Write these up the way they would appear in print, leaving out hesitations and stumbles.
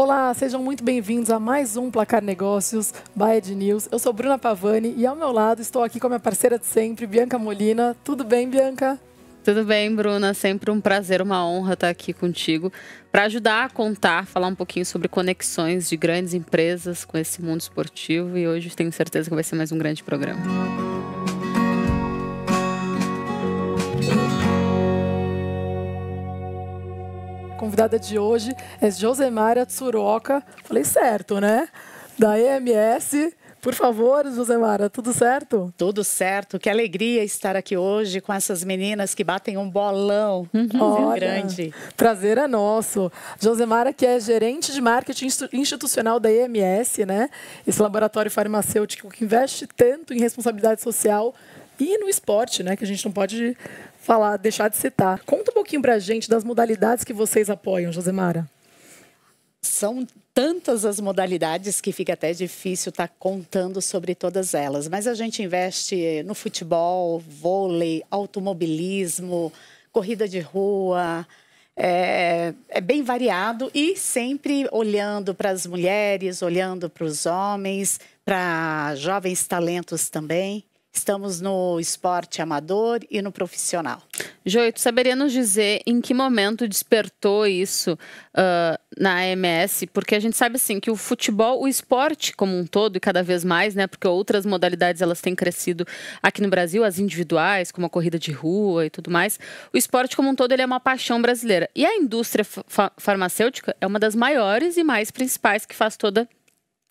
Olá, sejam muito bem-vindos a mais um Placar Negócios by Ed News. Eu sou Bruna Pavani e ao meu lado estou aqui com a minha parceira de sempre, Bianca Molina. Tudo bem, Bianca? Tudo bem, Bruna? Sempre um prazer, uma honra estar aqui contigo para ajudar a contar, falar um pouquinho sobre conexões de grandes empresas com esse mundo esportivo, e hoje tenho certeza que vai ser mais um grande programa. A convidada de hoje é Josemara Tsuruoka. Falei certo, né? Da EMS. Por favor, Josemara, tudo certo? Tudo certo. Que alegria estar aqui hoje com essas meninas que batem um bolão. Olha, grande. Prazer é nosso. Josemara, que é gerente de marketing institucional da EMS, né? Esse laboratório farmacêutico que investe tanto em responsabilidade social e no esporte, né? Que a gente não pode deixar de citar. Conta um pouquinho pra gente das modalidades que vocês apoiam, Josemara. São tantas as modalidades que fica até difícil estar contando sobre todas elas. Mas a gente investe no futebol, vôlei, automobilismo, corrida de rua. É bem variado e sempre olhando para as mulheres, olhando para os homens, para jovens talentos também. Estamos no esporte amador e no profissional. Joy, tu saberia nos dizer em que momento despertou isso na AMS? Porque a gente sabe assim que o futebol, o esporte como um todo e cada vez mais, né? Porque outras modalidades elas têm crescido aqui no Brasil, as individuais, como a corrida de rua e tudo mais. O esporte como um todo ele é uma paixão brasileira. E a indústria farmacêutica é uma das maiores e mais principais que faz toda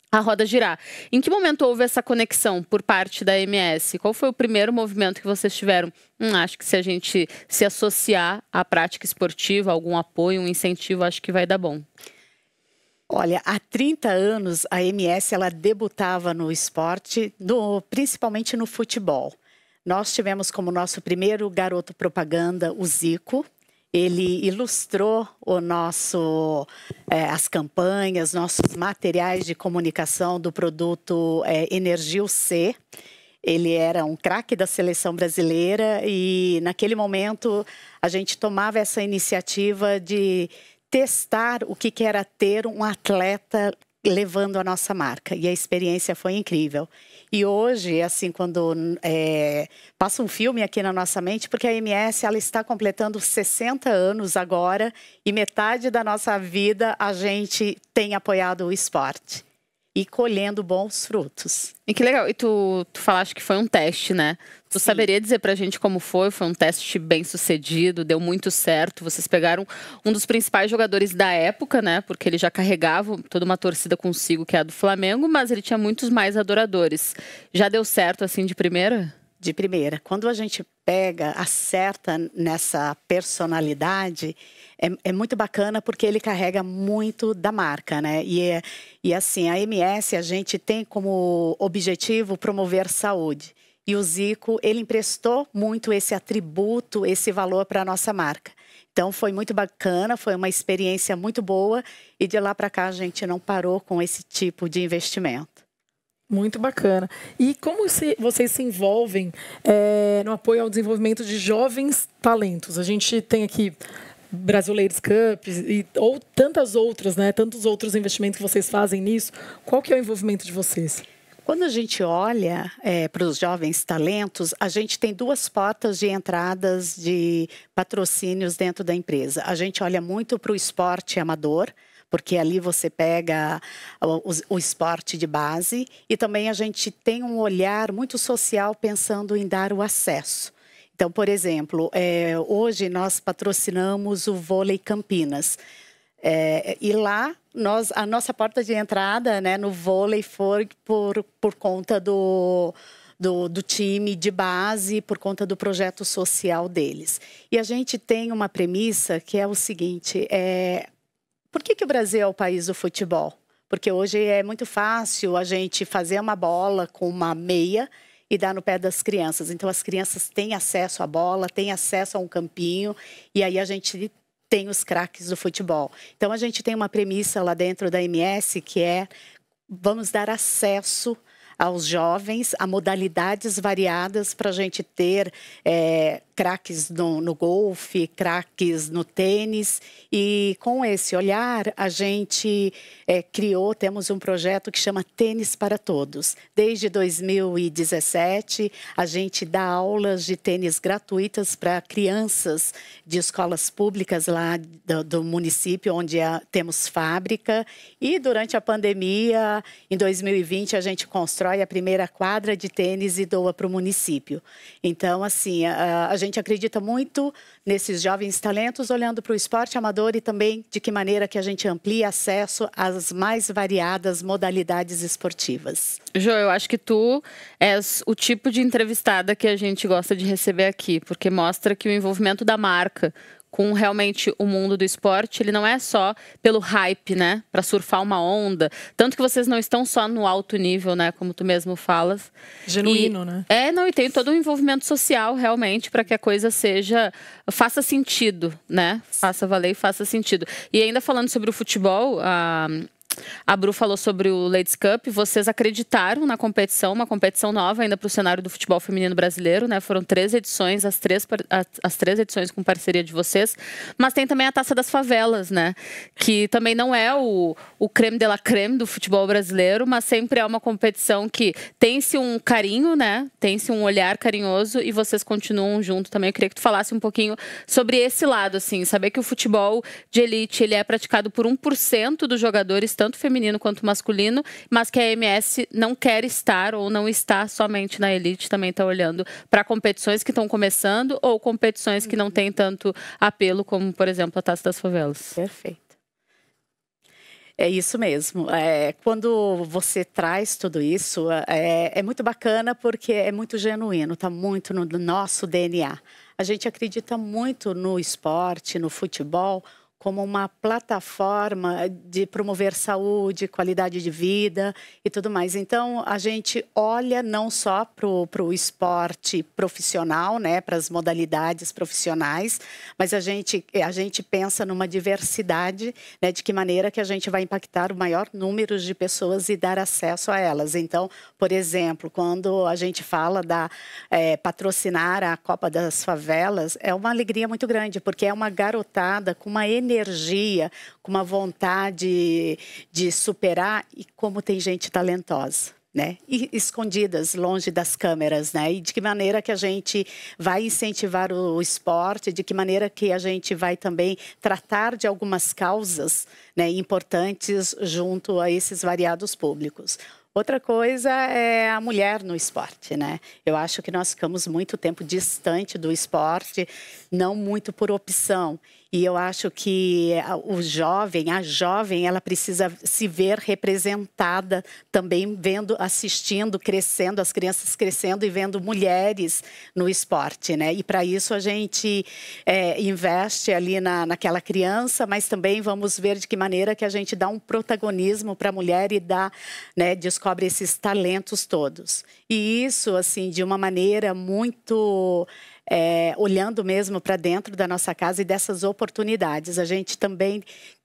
a roda girar. Em que momento houve essa conexão por parte da AMS? Qual foi o primeiro movimento que vocês tiveram? Acho que se a gente se associar à prática esportiva, algum apoio, um incentivo, acho que vai dar bom. Olha, há 30 anos a AMS ela debutava no esporte, principalmente no futebol. Nós tivemos como nosso primeiro garoto propaganda o Zico. Ele ilustrou as campanhas, nossos materiais de comunicação do produto Energil C. Ele era um craque da seleção brasileira e, naquele momento, a gente tomava essa iniciativa de testar o que era ter um atleta levando a nossa marca. E a experiência foi incrível. E hoje, assim, quando passa um filme aqui na nossa mente, porque a AMS ela está completando 60 anos agora e metade da nossa vida a gente tem apoiado o esporte e colhendo bons frutos. E que legal. E tu falaste que foi um teste, né? Tu saberia dizer pra gente como foi? Foi um teste bem sucedido, deu muito certo. Vocês pegaram um dos principais jogadores da época, né? Porque ele já carregava toda uma torcida consigo, que é a do Flamengo, mas ele tinha muitos mais adoradores. Já deu certo assim de primeira? De primeira. Quando a gente acerta nessa personalidade, é muito bacana porque ele carrega muito da marca, né? E assim, a MS a gente tem como objetivo promover saúde. E o Zico, ele emprestou muito esse atributo, esse valor para a nossa marca. Então, foi muito bacana, foi uma experiência muito boa. E de lá para cá, a gente não parou com esse tipo de investimento. Muito bacana. E como vocês se envolvem no apoio ao desenvolvimento de jovens talentos? A gente tem aqui Brasil Ladies Cup ou tantas outras, né? Tantos outros investimentos que vocês fazem nisso. Qual que é o envolvimento de vocês? Quando a gente olha para os jovens talentos, a gente tem duas portas de entradas de patrocínios dentro da empresa. A gente olha muito para o esporte amador, porque ali você pega o esporte de base, e também a gente tem um olhar muito social pensando em dar o acesso. Então, por exemplo, hoje nós patrocinamos o Vôlei Campinas. E lá, a nossa porta de entrada, né, no vôlei foi por conta do time de base, por conta do projeto social deles. E a gente tem uma premissa que é o seguinte, por que o Brasil é o país do futebol? Porque hoje é muito fácil a gente fazer uma bola com uma meia e dar no pé das crianças. Então, as crianças têm acesso à bola, têm acesso a um campinho, e aí a gente tem os craques do futebol. Então, a gente tem uma premissa lá dentro da MS que vamos dar acesso aos jovens a modalidades variadas para a gente ter craques no golfe, craques no tênis. E com esse olhar, a gente temos um projeto que chama Tênis para Todos. Desde 2017, a gente dá aulas de tênis gratuitas para crianças de escolas públicas lá do município, onde temos fábrica. E durante a pandemia, em 2020, a gente constrói a primeira quadra de tênis e doa para o município. Então, assim, a gente acredita muito nesses jovens talentos, olhando para o esporte amador e também de que maneira que a gente amplia acesso às mais variadas modalidades esportivas. Jo, eu acho que tu és o tipo de entrevistada que a gente gosta de receber aqui, porque mostra que o envolvimento da marca com realmente o mundo do esporte, ele não é só pelo hype, né? Para surfar uma onda. Tanto que vocês não estão só no alto nível, né? Como tu mesmo falas. Genuíno, né? E tem todo um envolvimento social, realmente, para que a coisa faça sentido, né? Faça valer e faça sentido. E ainda falando sobre o futebol, a Bru falou sobre o Ladies Cup. Vocês acreditaram na competição, uma competição nova ainda para o cenário do futebol feminino brasileiro, né? Foram 3 edições, as três edições com parceria de vocês. Mas tem também a Taça das Favelas, né? Que também não é o creme de la creme do futebol brasileiro, mas sempre é uma competição que tem-se um carinho, né? Tem-se um olhar carinhoso e vocês continuam junto também. Eu queria que tu falasse um pouquinho sobre esse lado, assim, saber que o futebol de elite ele é praticado por 1% dos jogadores, tanto feminino quanto masculino, mas que a MS não quer estar ou não está somente na elite, também está olhando para competições que estão começando ou competições que não têm tanto apelo, como, por exemplo, a Taça das Favelas. Perfeito. É isso mesmo. Quando você traz tudo isso, é muito bacana porque é muito genuíno, está muito no nosso DNA. A gente acredita muito no esporte, no futebol, como uma plataforma de promover saúde, qualidade de vida e tudo mais. Então, a gente olha não só para o esporte profissional, né, para as modalidades profissionais, mas a gente pensa numa diversidade, né, de que maneira que a gente vai impactar o maior número de pessoas e dar acesso a elas. Então, por exemplo, quando a gente fala patrocinar a Copa das Favelas, é uma alegria muito grande, porque é uma garotada com uma energia, com uma vontade de superar, e como tem gente talentosa, né? E escondidas, longe das câmeras, né? E de que maneira que a gente vai incentivar o esporte, de que maneira que a gente vai também tratar de algumas causas, né, importantes junto a esses variados públicos. Outra coisa é a mulher no esporte, né? Eu acho que nós ficamos muito tempo distante do esporte, não muito por opção. E eu acho que a jovem, ela precisa se ver representada também, assistindo, crescendo, as crianças crescendo e vendo mulheres no esporte, né? E para isso a gente investe ali naquela criança, mas também vamos ver de que maneira que a gente dá um protagonismo para a mulher e descobre esses talentos todos. E isso, assim, de uma maneira muito... olhando mesmo para dentro da nossa casa e dessas oportunidades. A gente também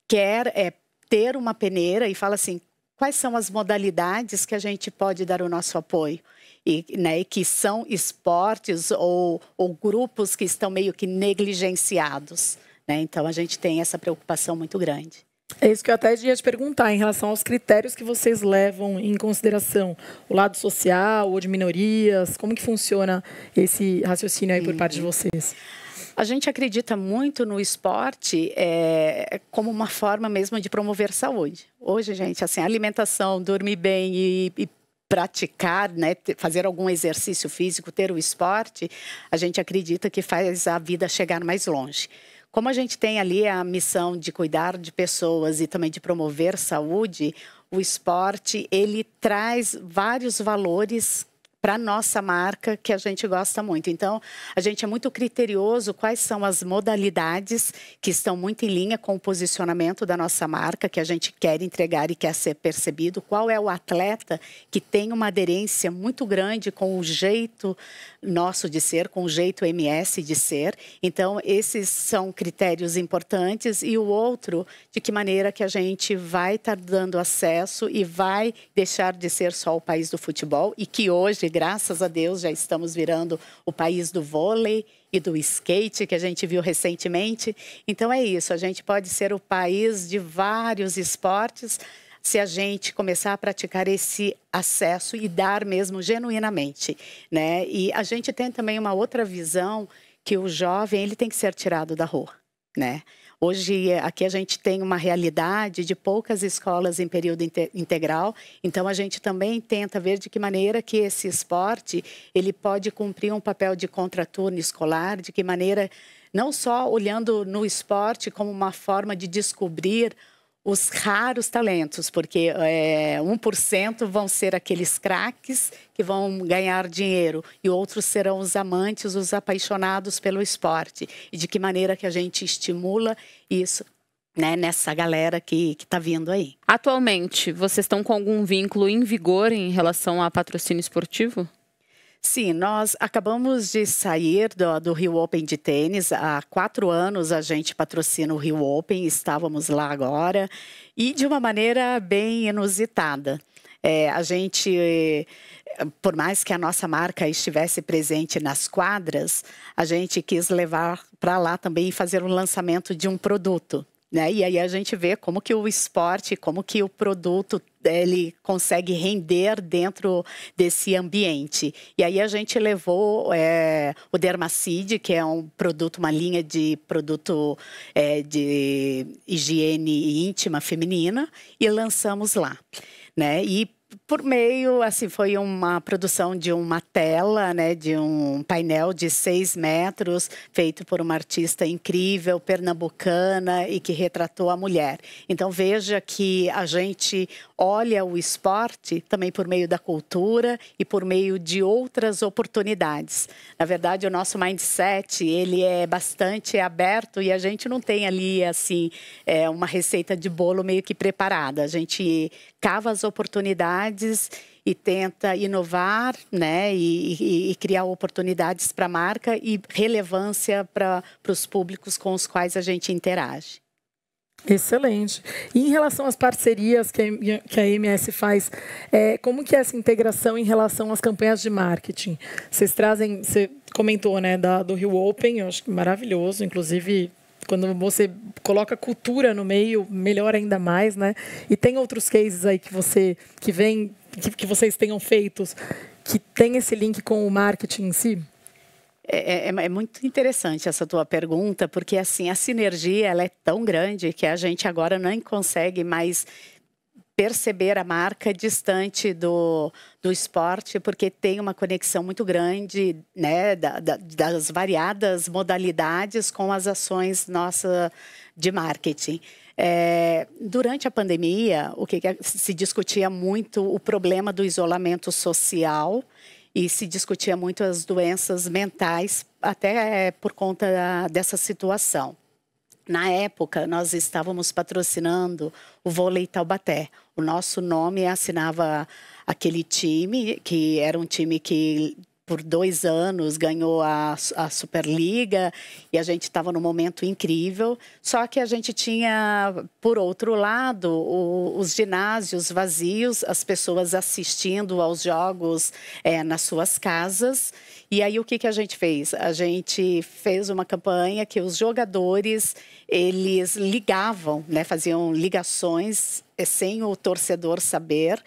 quer ter uma peneira e fala assim, quais são as modalidades que a gente pode dar o nosso apoio? E que são esportes ou grupos que estão meio que negligenciados, né? Então, a gente tem essa preocupação muito grande. É isso que eu até ia te perguntar, em relação aos critérios que vocês levam em consideração. O lado social ou de minorias, como que funciona esse raciocínio aí por parte de vocês? A gente acredita muito no esporte como uma forma mesmo de promover saúde. Hoje, gente, assim, alimentação, dormir bem e praticar, né, fazer algum exercício físico, ter o esporte, a gente acredita que faz a vida chegar mais longe. Como a gente tem ali a missão de cuidar de pessoas e também de promover saúde, o esporte, ele traz vários valores para a nossa marca, que a gente gosta muito. Então, a gente é muito criterioso quais são as modalidades que estão muito em linha com o posicionamento da nossa marca, que a gente quer entregar e quer ser percebido, qual é o atleta que tem uma aderência muito grande com o jeito nosso de ser, com o jeito MS de ser. Então, esses são critérios importantes. E o outro, de que maneira que a gente vai estar dando acesso e vai deixar de ser só o país do futebol, e que hoje, graças a Deus, já estamos virando o país do vôlei e do skate, que a gente viu recentemente. Então é isso, a gente pode ser o país de vários esportes se a gente começar a praticar esse acesso e dar mesmo genuinamente, né? E a gente tem também uma outra visão, que o jovem ele tem que ser tirado da rua, né? Hoje, aqui a gente tem uma realidade de poucas escolas em período integral, então a gente também tenta ver de que maneira que esse esporte ele pode cumprir um papel de contraturno escolar, de que maneira, não só olhando no esporte como uma forma de descobrir os raros talentos, porque 1% vão ser aqueles craques que vão ganhar dinheiro e outros serão os amantes, os apaixonados pelo esporte. E de que maneira que a gente estimula isso, né, nessa galera que está vindo aí. Atualmente, vocês estão com algum vínculo em vigor em relação a patrocínio esportivo? Sim, nós acabamos de sair do Rio Open de tênis. Há 4 anos a gente patrocina o Rio Open, estávamos lá agora, e de uma maneira bem inusitada. A gente, por mais que a nossa marca estivesse presente nas quadras, a gente quis levar para lá também e fazer um lançamento de um produto, né? E aí a gente vê como que o esporte, como que o produto ele consegue render dentro desse ambiente. E aí a gente levou o Dermacide, que é um produto, uma linha de produto de higiene íntima feminina, e lançamos lá, né? E por meio, assim, foi uma produção de uma tela, né, de um painel de 6 metros, feito por uma artista incrível, pernambucana, e que retratou a mulher. Então, veja que a gente olha o esporte também por meio da cultura e por meio de outras oportunidades. Na verdade, o nosso mindset, ele é bastante aberto e a gente não tem ali, assim, uma receita de bolo meio que preparada. A gente cava as oportunidades e tenta inovar, né, e criar oportunidades para a marca e relevância para os públicos com os quais a gente interage. Excelente. E em relação às parcerias que a MS faz, como que é essa integração em relação às campanhas de marketing? Vocês trazem, você comentou, né, do Rio Open, eu acho que maravilhoso, inclusive quando você coloca cultura no meio, melhor ainda mais, né? E tem outros cases aí que vocês tenham feitos que tem esse link com o marketing em si? É muito interessante essa tua pergunta, porque assim, a sinergia ela é tão grande que a gente agora nem consegue mais perceber a marca distante do esporte, porque tem uma conexão muito grande, né, das variadas modalidades com as ações nossas de marketing. Durante a pandemia, o que se discutia muito o problema do isolamento social e se discutia muito as doenças mentais, até por conta dessa situação. Na época, nós estávamos patrocinando o Vôlei Taubaté. O nosso nome assinava aquele time, que era um time que por 2 anos ganhou a Superliga e a gente estava num momento incrível. Só que a gente tinha, por outro lado, os ginásios vazios, as pessoas assistindo aos jogos nas suas casas. E aí o que a gente fez? A gente fez uma campanha que os jogadores eles ligavam, né, faziam ligações sem o torcedor saber,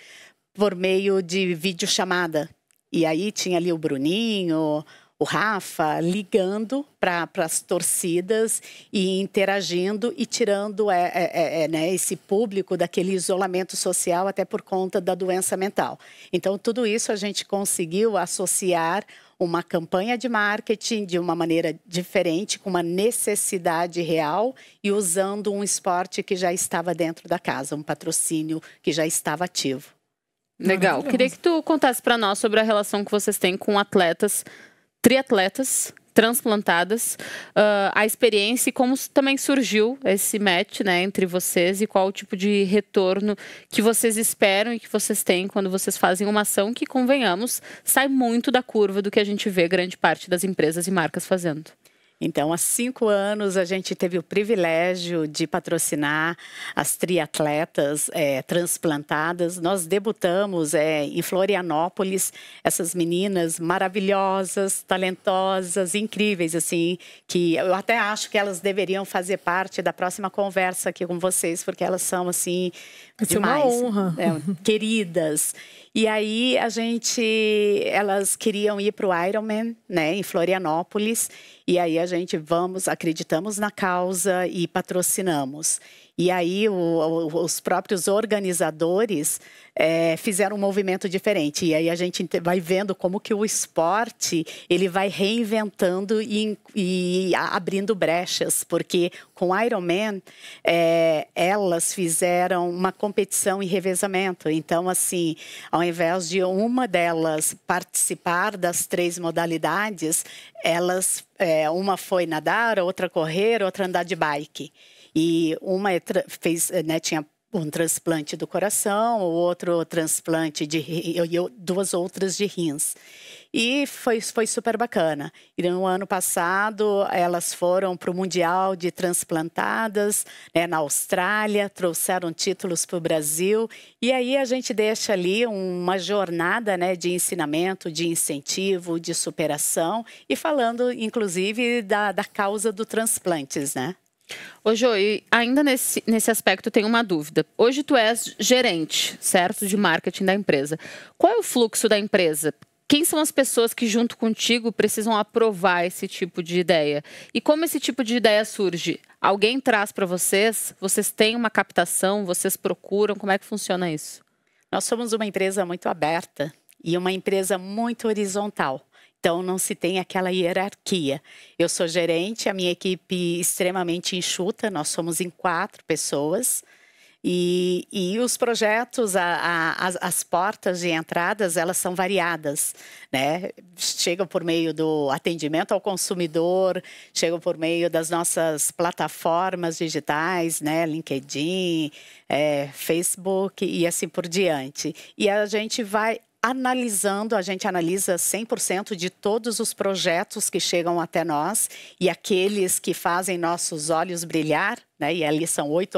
por meio de videochamada. E aí tinha ali o Bruninho, o Rafa, ligando para as torcidas e interagindo e tirando né, esse público daquele isolamento social até por conta da doença mental. Então, tudo isso a gente conseguiu associar uma campanha de marketing de uma maneira diferente, com uma necessidade real e usando um esporte que já estava dentro da casa, um patrocínio que já estava ativo. Legal. Queria que tu contasse para nós sobre a relação que vocês têm com atletas, triatletas, transplantadas, a experiência e como também surgiu esse match, né, entre vocês e qual o tipo de retorno que vocês esperam e que vocês têm quando vocês fazem uma ação que, convenhamos, sai muito da curva do que a gente vê grande parte das empresas e marcas fazendo. Então, há 5 anos, a gente teve o privilégio de patrocinar as triatletas transplantadas. Nós debutamos em Florianópolis, essas meninas maravilhosas, talentosas, incríveis, assim, que eu até acho que elas deveriam fazer parte da próxima conversa aqui com vocês, porque elas são, assim, demais. É uma honra. Queridas. E aí, elas queriam ir para o Ironman, né, em Florianópolis. E aí a gente acreditamos na causa e patrocinamos. E aí os próprios organizadores fizeram um movimento diferente. E aí a gente vai vendo como que o esporte ele vai reinventando e abrindo brechas. Porque com o Ironman, elas fizeram uma competição em revezamento. Então, assim, ao invés de uma delas participar das 3 modalidades, uma foi nadar, outra correr, outra andar de bike. E uma tinha um transplante do coração, o outro transplante e 2 outras de rins. E foi super bacana. E no ano passado, elas foram para o Mundial de Transplantadas, né, na Austrália, trouxeram títulos para o Brasil. E aí a gente deixa ali uma jornada, né, de ensinamento, de incentivo, de superação. E falando, inclusive, da causa do transplantes, né? Ô, Jô, e ainda nesse aspecto tem uma dúvida. Hoje tu és gerente, certo, de marketing da empresa. Qual é o fluxo da empresa? Quem são as pessoas que junto contigo precisam aprovar esse tipo de ideia? E como esse tipo de ideia surge? Alguém traz para vocês? Vocês têm uma captação? Vocês procuram? Como é que funciona isso? Nós somos uma empresa muito aberta e uma empresa muito horizontal. Então, não se tem aquela hierarquia. Eu sou gerente, a minha equipe extremamente enxuta, nós somos em 4 pessoas. E os projetos, as portas de entradas, elas são variadas, né? Chegam por meio do atendimento ao consumidor, chegam por meio das nossas plataformas digitais, né? LinkedIn, Facebook e assim por diante. E a gente vai a gente analisa 100% de todos os projetos que chegam até nós e aqueles que fazem nossos olhos brilhar, né? E ali são 8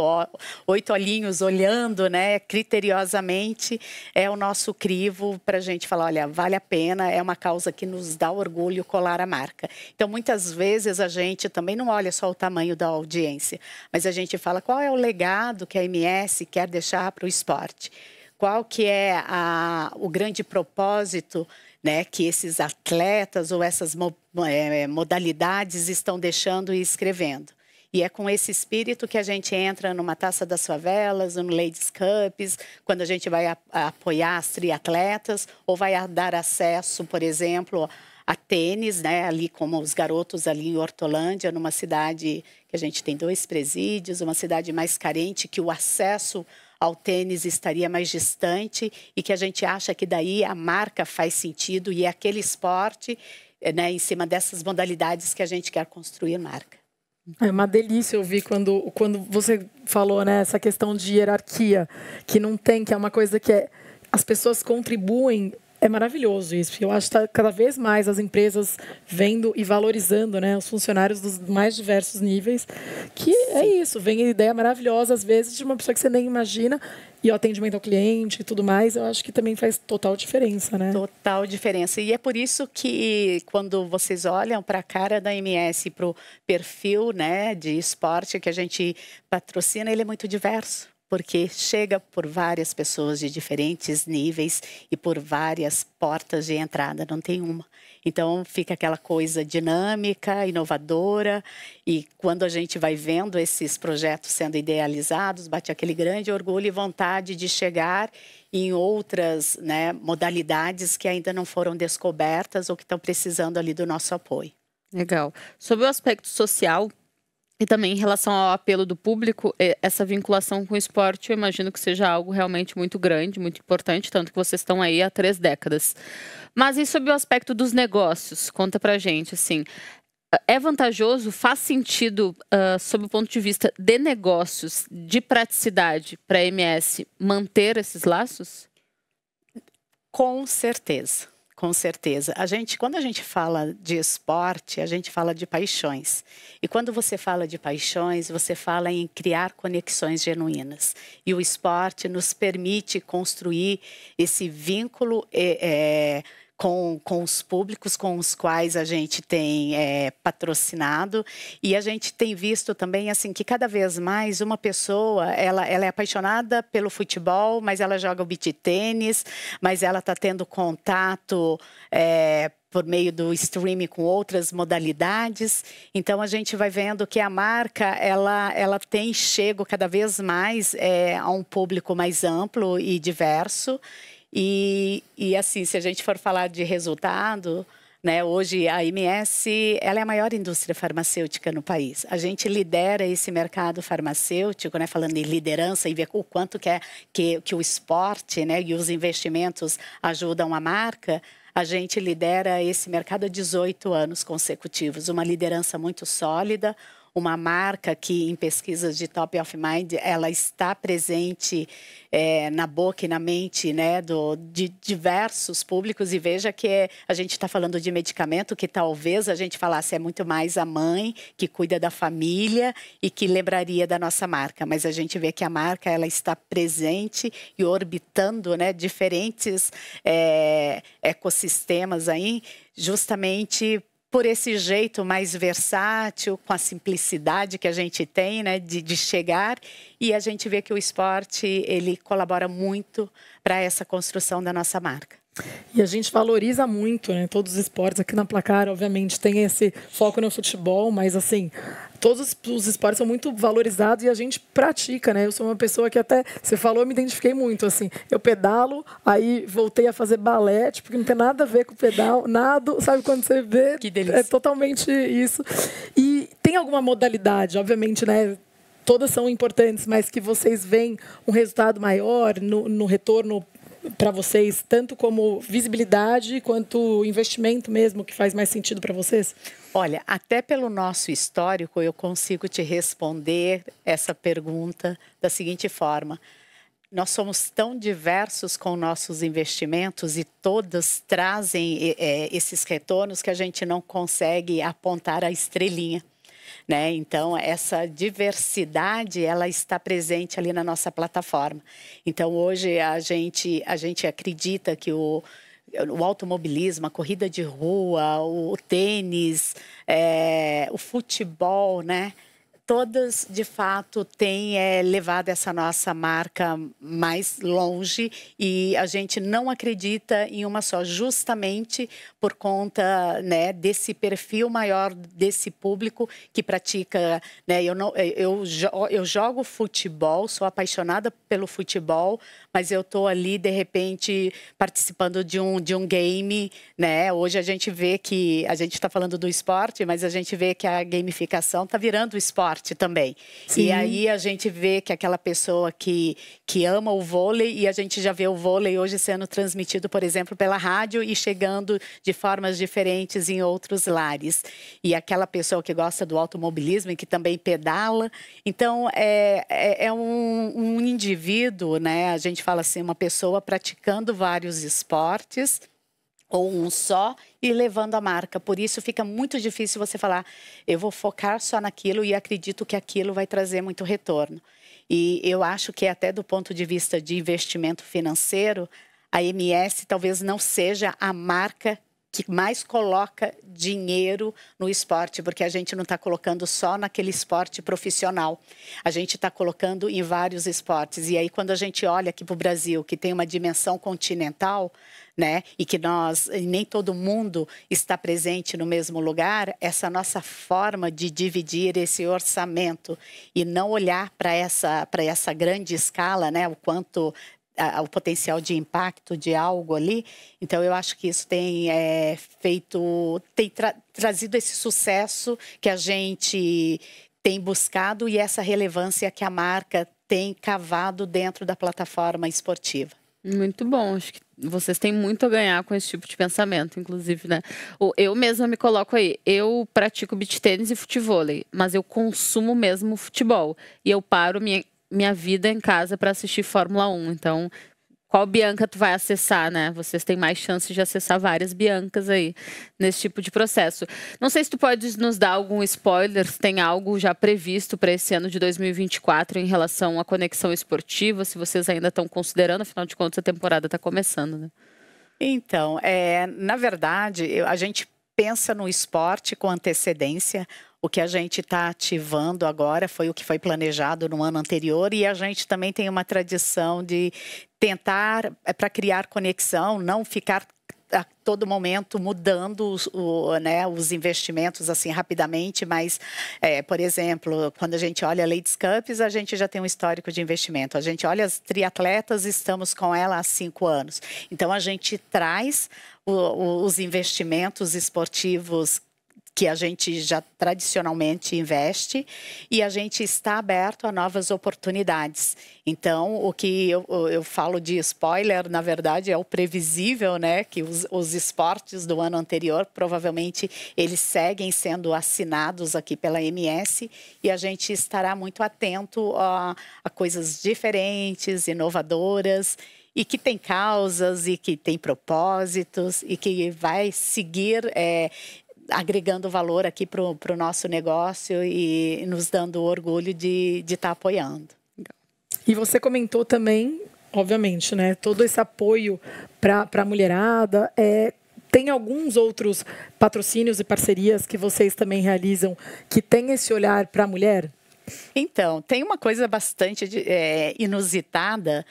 olhinhos olhando, né? Criteriosamente, é o nosso crivo para a gente falar, olha, vale a pena, é uma causa que nos dá orgulho colar a marca. Então, muitas vezes a gente também não olha só o tamanho da audiência, mas a gente fala qual é o legado que a MS quer deixar para o esporte. Qual que é o grande propósito, né, que esses atletas ou essas modalidades estão deixando e escrevendo. E é com esse espírito que a gente entra numa Taça das Favelas, no Ladies Cups, quando a gente vai apoiar as triatletas ou vai dar acesso, por exemplo, a tênis, né, ali como os garotos ali em Hortolândia, numa cidade que a gente tem 2 presídios, uma cidade mais carente, que o acesso ao tênis estaria mais distante e que a gente acha que daí a marca faz sentido e é aquele esporte, né, em cima dessas modalidades que a gente quer construir marca. É uma delícia ouvir quando você falou, né, essa questão de hierarquia, que não tem, que é uma coisa que as pessoas contribuem. É maravilhoso isso, porque eu acho que está cada vez mais as empresas vendo e valorizando, né, os funcionários dos mais diversos níveis, que é isso, vem a ideia maravilhosa, às vezes, de uma pessoa que você nem imagina, e o atendimento ao cliente e tudo mais, eu acho que também faz total diferença, né? Total diferença. E é por isso que, quando vocês olham para a cara da MS, para o perfil, né, de esporte que a gente patrocina, ele é muito diverso. Porque chega por várias pessoas de diferentes níveis e por várias portas de entrada, não tem uma. Então, fica aquela coisa dinâmica, inovadora, e quando a gente vai vendo esses projetos sendo idealizados, bate aquele grande orgulho e vontade de chegar em outras, né, modalidades que ainda não foram descobertas ou que estão precisando ali do nosso apoio. Legal. Sobre o aspecto social, E também em relação ao apelo do público, essa vinculação com o esporte, eu imagino que seja algo realmente muito grande, muito importante, tanto que vocês estão aí há 3 décadas. Mas e sobre o aspecto dos negócios? Conta pra gente, assim, é vantajoso, faz sentido, sob o ponto de vista de negócios, de praticidade para a MS, manter esses laços? Com certeza. Com certeza. Quando a gente fala de esporte, a gente fala de paixões. E quando você fala de paixões, você fala em criar conexões genuínas. E o esporte nos permite construir esse vínculo com os públicos com os quais a gente tem patrocinado, e a gente tem visto também assim que cada vez mais uma pessoa ela é apaixonada pelo futebol, mas ela joga o beach tênis, mas ela está tendo contato por meio do streaming com outras modalidades. Então a gente vai vendo que a marca ela tem chego cada vez mais a um público mais amplo e diverso. E assim, se a gente for falar de resultado, né, hoje a MS ela é a maior indústria farmacêutica no país. A gente lidera esse mercado farmacêutico, né, falando em liderança e ver o quanto que o esporte, né, e os investimentos ajudam a marca. A gente lidera esse mercado há 18 anos consecutivos, uma liderança muito sólida, uma marca que em pesquisas de Top of Mind ela está presente na boca e na mente, né, de diversos públicos. E veja que a gente está falando de medicamento que talvez a gente falasse é muito mais a mãe que cuida da família e que lembraria da nossa marca, mas a gente vê que a marca ela está presente e orbitando, né, diferentes ecossistemas aí, justamente por esse jeito mais versátil, com a simplicidade que a gente tem, né, de chegar, e a gente vê que o esporte ele colabora muito para essa construção da nossa marca. E a gente valoriza muito, né, todos os esportes. Aqui na Placar, obviamente, tem esse foco no futebol, mas assim, todos os esportes são muito valorizados e a gente pratica, né? Eu sou uma pessoa que até, você falou, eu me identifiquei muito, assim, eu pedalo, aí voltei a fazer balé, tipo, que não tem nada a ver com pedal, nada, sabe, quando você vê, que delícia. É totalmente isso. E tem alguma modalidade, obviamente, né, todas são importantes, mas que vocês veem um resultado maior no retorno para vocês, tanto como visibilidade quanto investimento mesmo, que faz mais sentido para vocês? Olha, até pelo nosso histórico, eu consigo te responder essa pergunta da seguinte forma. Nós somos tão diversos com nossos investimentos e todos trazem esses retornos que a gente não consegue apontar a estrelinha. Né? Então, essa diversidade ela está presente ali na nossa plataforma. Então, hoje a gente acredita que o automobilismo, a corrida de rua, o tênis, o futebol, né? Todas, de fato, têm levado essa nossa marca mais longe e a gente não acredita em uma só, justamente por conta, né, desse perfil maior desse público que pratica, né, eu jogo futebol, sou apaixonada pelo futebol, mas eu estou ali, de repente, participando de um game, né? Hoje a gente vê que, a gente está falando do esporte, mas a gente vê que a gamificação está virando esporte também. Sim. E aí a gente vê que aquela pessoa que ama o vôlei, e a gente já vê o vôlei hoje sendo transmitido, por exemplo, pela rádio e chegando de formas diferentes em outros lares. E aquela pessoa que gosta do automobilismo e que também pedala. Então, é um indivíduo, né? A gente fala assim, uma pessoa praticando vários esportes, ou um só, e levando a marca. Por isso fica muito difícil você falar, eu vou focar só naquilo e acredito que aquilo vai trazer muito retorno. E eu acho que até do ponto de vista de investimento financeiro, a MS talvez não seja a marca que mais coloca dinheiro no esporte, porque a gente não está colocando só naquele esporte profissional. A gente está colocando em vários esportes. E aí, quando a gente olha aqui para o Brasil, que tem uma dimensão continental, né, e que nem todo mundo está presente no mesmo lugar, essa nossa forma de dividir esse orçamento e não olhar para essa grande escala, né, o quanto o potencial de impacto de algo ali. Então, eu acho que isso tem trazido esse sucesso que a gente tem buscado e essa relevância que a marca tem cavado dentro da plataforma esportiva. Muito bom, acho que vocês têm muito a ganhar com esse tipo de pensamento, inclusive, né? Eu mesma me coloco aí, eu pratico beach tênis e futevôlei, mas eu consumo mesmo futebol. E eu paro minha vida em casa para assistir Fórmula 1, então... Qual Bianca tu vai acessar, né? Vocês têm mais chance de acessar várias Biancas aí nesse tipo de processo. Não sei se tu pode nos dar algum spoiler, se tem algo já previsto para esse ano de 2024 em relação à conexão esportiva, se vocês ainda estão considerando, afinal de contas a temporada está começando, né? Então, na verdade, a gente pensa no esporte com antecedência. O que a gente está ativando agora foi o que foi planejado no ano anterior e a gente também tem uma tradição de tentar, para criar conexão, não ficar a todo momento mudando os investimentos assim rapidamente, mas, por exemplo, quando a gente olha a Ladies Cups, a gente já tem um histórico de investimento. A gente olha as triatletas, estamos com ela há 5 anos. Então, a gente traz os investimentos esportivos que a gente já tradicionalmente investe e a gente está aberto a novas oportunidades. Então, o que eu falo de spoiler, na verdade, é o previsível, né? Que os esportes do ano anterior, provavelmente, eles seguem sendo assinados aqui pela MS e a gente estará muito atento a coisas diferentes, inovadoras, e que tem causas e que tem propósitos e que vai seguir... agregando valor aqui para o nosso negócio e nos dando orgulho de estar apoiando. E você comentou também, obviamente, né, todo esse apoio para a mulherada. Tem alguns outros patrocínios e parcerias que vocês também realizam que tem esse olhar para a mulher? Então, tem uma coisa bastante inusitada.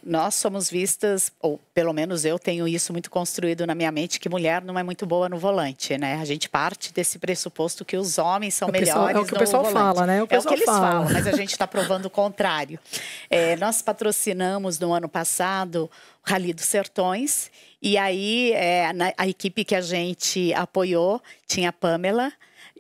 Nós somos vistas, ou pelo menos eu tenho isso muito construído na minha mente, que mulher não é muito boa no volante, né? A gente parte desse pressuposto que os homens são melhores no volante. É o que o pessoal fala, né? É o que eles falam, mas a gente está provando o contrário. Nós patrocinamos no ano passado o Rally dos Sertões, e aí a equipe que a gente apoiou tinha a Pamela.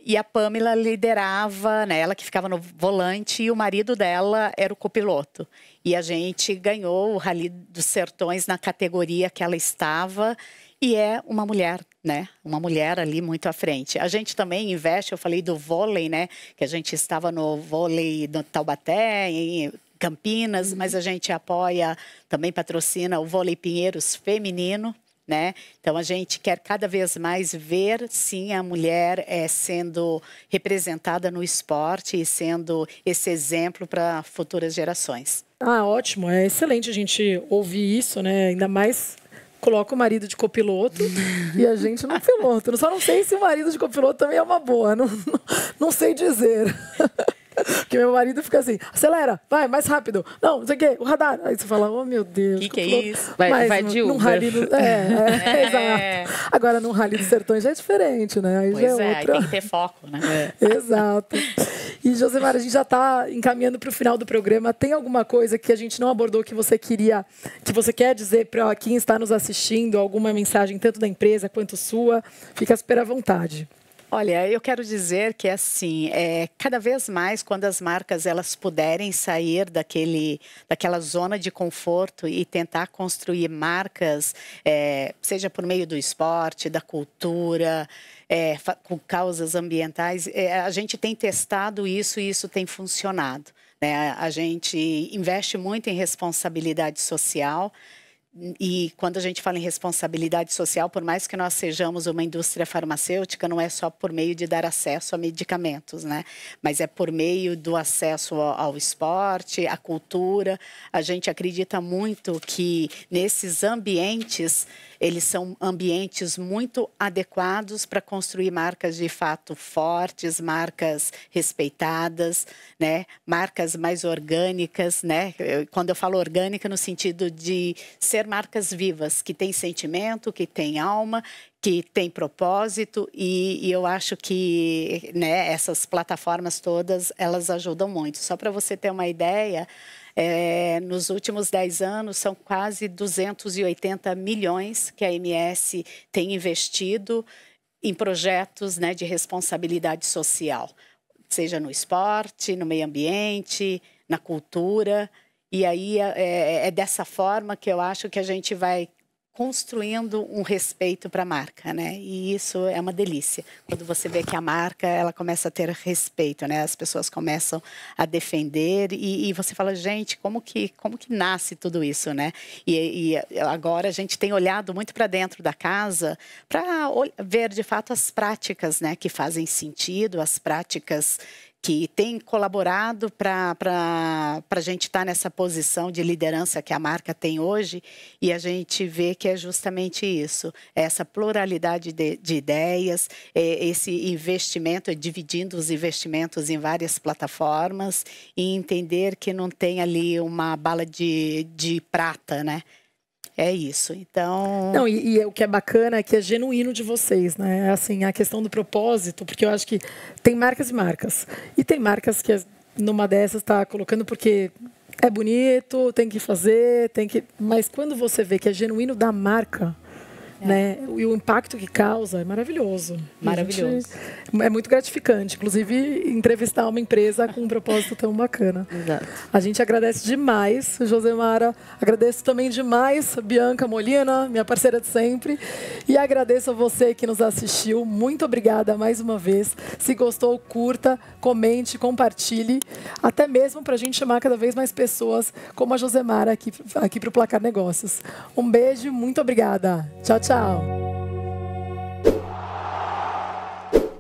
E a Pamela liderava, né, ela que ficava no volante, e o marido dela era o copiloto. E a gente ganhou o Rally dos Sertões na categoria que ela estava, e é uma mulher, né? Uma mulher ali muito à frente. A gente também investe, eu falei do vôlei, né? Que a gente estava no vôlei no Taubaté, em Campinas, mas a gente apoia, também patrocina o Vôlei Pinheiros feminino, né? Então, a gente quer cada vez mais ver, sim, a mulher sendo representada no esporte e sendo esse exemplo para futuras gerações. Ah, ótimo. É excelente a gente ouvir isso, né? Ainda mais coloca o marido de copiloto e a gente no piloto. Eu só não sei se o marido de copiloto também é uma boa. Não sei dizer. Porque meu marido fica assim, acelera, vai, mais rápido. Não sei o quê, o radar. Aí você fala, oh meu Deus. Que é isso? Vai de Uber. Rally exato. Agora, num Rally dos Sertões já é diferente, né? Aí pois já aí tem que ter foco, né? Exato. E, Josemar, a gente já está encaminhando para o final do programa. Tem alguma coisa que a gente não abordou que você quer dizer para quem está nos assistindo? Alguma mensagem, tanto da empresa quanto sua? Fica super à vontade. Olha, eu quero dizer que assim, cada vez mais quando as marcas elas puderem sair daquela zona de conforto e tentar construir marcas, seja por meio do esporte, da cultura, com causas ambientais, a gente tem testado isso e isso tem funcionado, né? A gente investe muito em responsabilidade social. E quando a gente fala em responsabilidade social, por mais que nós sejamos uma indústria farmacêutica, não é só por meio de dar acesso a medicamentos, né? Mas é por meio do acesso ao esporte, à cultura. A gente acredita muito que nesses ambientes, eles são ambientes muito adequados para construir marcas de fato fortes, marcas respeitadas, né? Marcas mais orgânicas, né? Quando eu falo orgânica, no sentido de ser marcas vivas, que têm sentimento, que têm alma, que têm propósito, e eu acho que, né, essas plataformas todas, elas ajudam muito. Só para você ter uma ideia, nos últimos 10 anos, são quase 280 milhões que a MS tem investido em projetos, né, de responsabilidade social. seja no esporte, no meio ambiente, na cultura. E aí é dessa forma que eu acho que a gente vai construindo um respeito para a marca, né? E isso é uma delícia. Quando você vê que a marca, ela começa a ter respeito, né? As pessoas começam a defender e você fala, gente, como que nasce tudo isso, né? E agora a gente tem olhado muito para dentro da casa para ver, de fato, as práticas, né? Que fazem sentido, as práticas que tem colaborado para a gente estar nessa posição de liderança que a marca tem hoje, e a gente vê que é justamente isso, essa pluralidade de ideias, esse investimento, dividindo os investimentos em várias plataformas e entender que não tem ali uma bala de prata, né? É isso, então... Não, e o que é bacana é que é genuíno de vocês, né? Assim, a questão do propósito, porque eu acho que tem marcas e marcas. E tem marcas que numa dessas está colocando porque é bonito, tem que fazer, mas quando você vê que é genuíno da marca, né? E o impacto que causa é maravilhoso. Maravilhoso. É muito gratificante, inclusive, entrevistar uma empresa com um propósito tão bacana. Exato. A gente agradece demais, Josemara. Agradeço também demais, Bianca Molina, minha parceira de sempre. E agradeço a você que nos assistiu. Muito obrigada mais uma vez. Se gostou, curta, comente, compartilhe. Até mesmo para a gente chamar cada vez mais pessoas como a Josemara aqui para o Placar Negócios. Um beijo, muito obrigada. Tchau, tchau.